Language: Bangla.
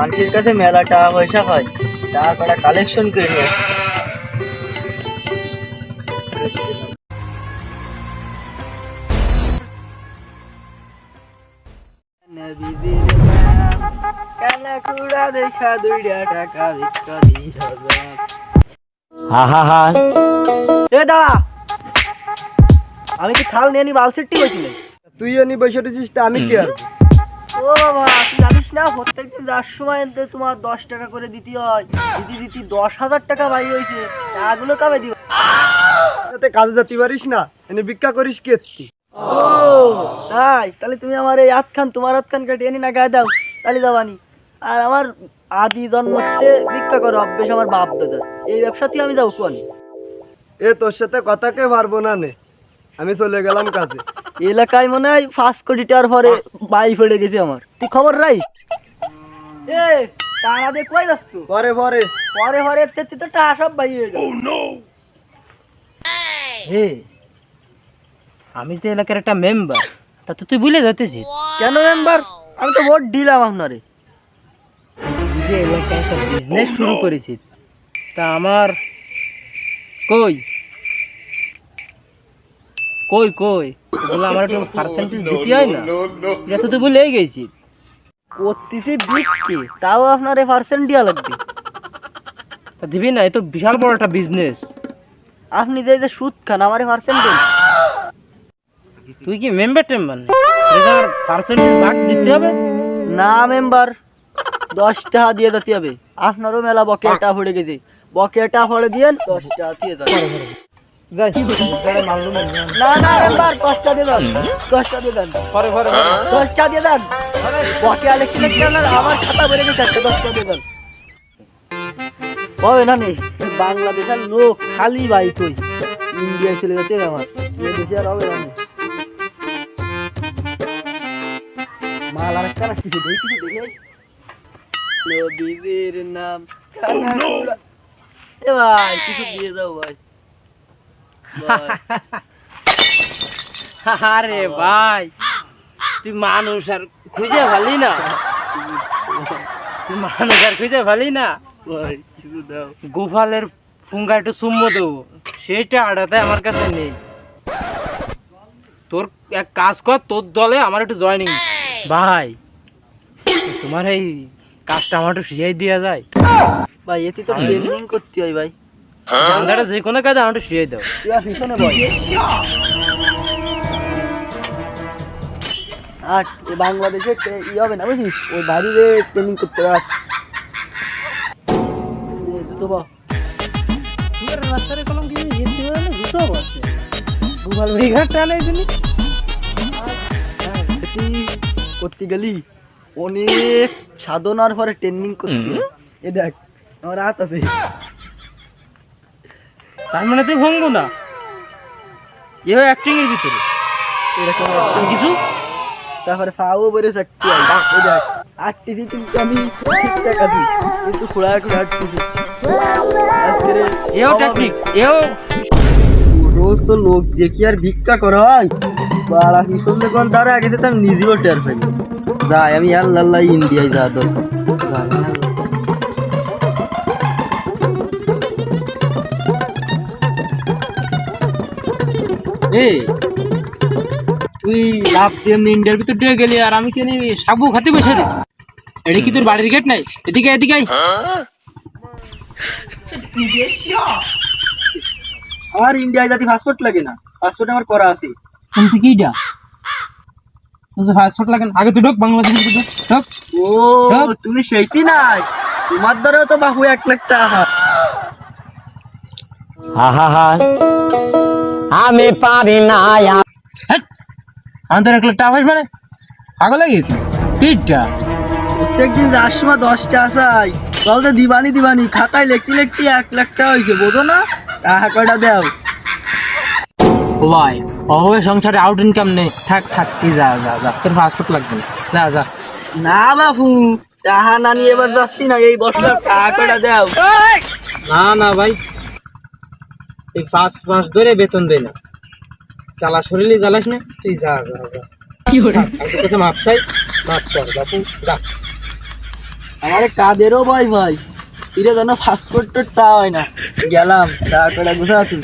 মানুষের কাছে মেলা টাকা পয়সা হয়, টাকা কটা কালেকশন করে নিয়ে আসি। এ দাঁড়া, আমি কি থাল নিয়ে নি বালসেটটি বলছিলেন? তুইও নি বসে রয়েছিস, তা আমি কি আর? ও বাবা, তুই জানিস না প্রত্যেকদিন যার সময় তোমার 10 টাকা করে দিতে হয়, দিতে 10,000 টাকা বাই হয়েছে। টাকাগুলো কবে দিব? তাতে কাজে যেতে পারিস না, এনে ভিক্ষা করিস কি তুই? ও তাই, তাহলে তুমি আমার এই আটখান তোমার আটখান কাটিয়ে নি না গায়ে দাও, তাহলে যাবানি। আর আমার আদি জন্মতে ভিক্ষা করো অভ্যেস আমার বাপ দাদার, এই ব্যবসাতেই আমি যাবো কোন। এ তোর সাথে কথাকে পারবো না নে, আমি চলে গেলাম কাজে। এলাকায় মনে হয় 5 কোটি টাকার পরে বাই ফেড়ে গেছে আমার, তুই খবর রাইস? এ টাকা দিয়ে কই যাচ্ছ? পরে পরে পরে পরে তুই তো টাকা সব বাই হয়ে যাবে। হে, আমি যে এলাকার একটা মেম্বার, তা তো তুই ভুলে যাচ্ছিস। কেন মেম্বার? আমি তো ভোট দিলাম আপনারে। তুই যে এলাকায় একটা বিজনেস শুরু করেছিস, তা আমার কই কই কই বলে আমার একটু পার্সেন্টেজ দিতে হয় না? এটা তো তুই ভুলেই গেছিস। করতেছি বিক্রি, তাও আপনার পার্সেন্ট দেওয়া লাগবে। তা দিবি না? এ তো বিশাল বড় একটা বিজনেস। আপনি যে যে সুদ খান, আমার পার্সেন্ট দেন। তুই কি মেম্বার টেম্বার নেই? আমার পার্সেন্টেজ ভাগ দিতে হবে না মেম্বার, 10 টাকা দিয়ে দিতে হবে। আপনারও মেলা বকেয়া টাকা পড়ে গেছে, বকেয়া টাকা পড়ে দিয়ে 10 টাকা দিয়ে দেন। যাই না না মেম্বার, 10 টাকা দিয়ে দেন, 10 টাকা দিয়ে দেন, 10 টাকা দিয়ে দেন। বকেয়া লিখতে আমার খাতা ভরে গেছে, 10 টাকা দিয়ে দেন। হবে না নে, বাংলাদেশের লোক খালি ভাই তুই ইন্ডিয়ায় চলে যেতে হবে আমার, এ দেশে আর হবে না নে। মাল আর একটা কিছু দেই, কিছু দেখে নবীর নাম কানাকুড়া। এ ভাই কিছু দিয়ে দাও ভাই। আরে ভাই, তুই মানুষ আর খুঁজে ভালি না, তুই মানুষ আর খুঁজে ভালি না। ভাই কিছু দাও। গোপালের ফুঙ্গা একটু চুম্বো দেবো, সেইটা আড়াতে আমার কাছে নেই। তোর এক কাজ কর, তোর দলে আমার একটু জয়েনিং। ভাই, তোমার এই কাজটা আমার একটু শিখাই দেওয়া যায়? ভাই এতে তো ট্রেনিং করতে হয় ভাই। ধান্দাটা যে কোনো কাজে আমার একটু শিখাই দাও। তুই আর পিছনে বল। আর এ বাংলাদেশে ই হবে না বুঝিস, ওই বাইরে ট্রেনিং করতে হবে। তো বা রাস্তায় কলম কি যেতে পারে না, বুঝতে পারছি গোপাল বিঘাট টানে দিলি। করতে গেলি অনেক সাধনার পরে ট্রেনিং করতে হয়। এ দেখ আমার হাত আছে। তার মানে তুই ভঙ্গ না, এ অ্যাক্টিং এর ভিতরে এরকম কিছু। তারপরে ফাও বেড়ে চাকতি হয়। এই দেখ আটটিছি, কিন্তু আমি টাকা দিই, কিন্তু খোড়া করে আটটিছি। এও টেকনিক, এও রোজ তো লোক দেখি আর ভিক্ষা করা হয়। বাড়া ভীষণ দেখুন, তার আগে তো আমি নিজেও টের পাই। যাই আমি আল্লাহ ইন্ডিয়ায় যা দরকার। এই তুই লাভ দিয়ে ইন্ডিয়ার ভিতর ঢুকে গেলি, আর আমি কেন সাবু খাতে বসে রয়েছি? এটা কি তোর বাড়ির গেট নাই? এদিকে এদিকে আয়। আমার ইন্ডিয়ায় যাতে পাসপোর্ট লাগে না, পাসপোর্ট আমার করা আছে। কিন্তু কিটা তোর পাসপোর্ট লাগে না? আগে তুই ঢোক, বাংলাদেশে ঢোক ঢোক। ও তুমি সেইটি নাই, তোমার দ্বারাও তো বাবু 1,00,000 টাকা। আমি পারি না। আমি তোর 1 লাখ টাকা পাস মানে পাগল লাগে কিটা? প্রত্যেকদিন যার সময় 10 টাকা চাই, বলতে দিবানি খাতায় লিখতে 1,00,000 টাকা হয়েছে, বোঝো না? টাকা কয়টা দাও। ভাই অভাবে সংসারে আউট ইনকাম নেই, থাক থাক, তুই যা যা যা, তোর পাসপোর্ট লাগবে না, যা যা। না বাবু, টাকা না নিয়ে এবার যাচ্ছি না, এই বছর টাকা কয়টা দাও। না না ভাই, এই 5 মাস ধরে বেতন দেয় না, চালা শরীরে জ্বালাস না, তুই যা যা যা। কি করে আমি তোর কাছে মাপ চাই, মাপ কর বাপু, যা। আমারে কাদেরও ভয় ভাই, ফিরে যেন পাসপোর্ট টোট চাওয়া হয় না। গেলাম, টাকাটা গুছা তুই।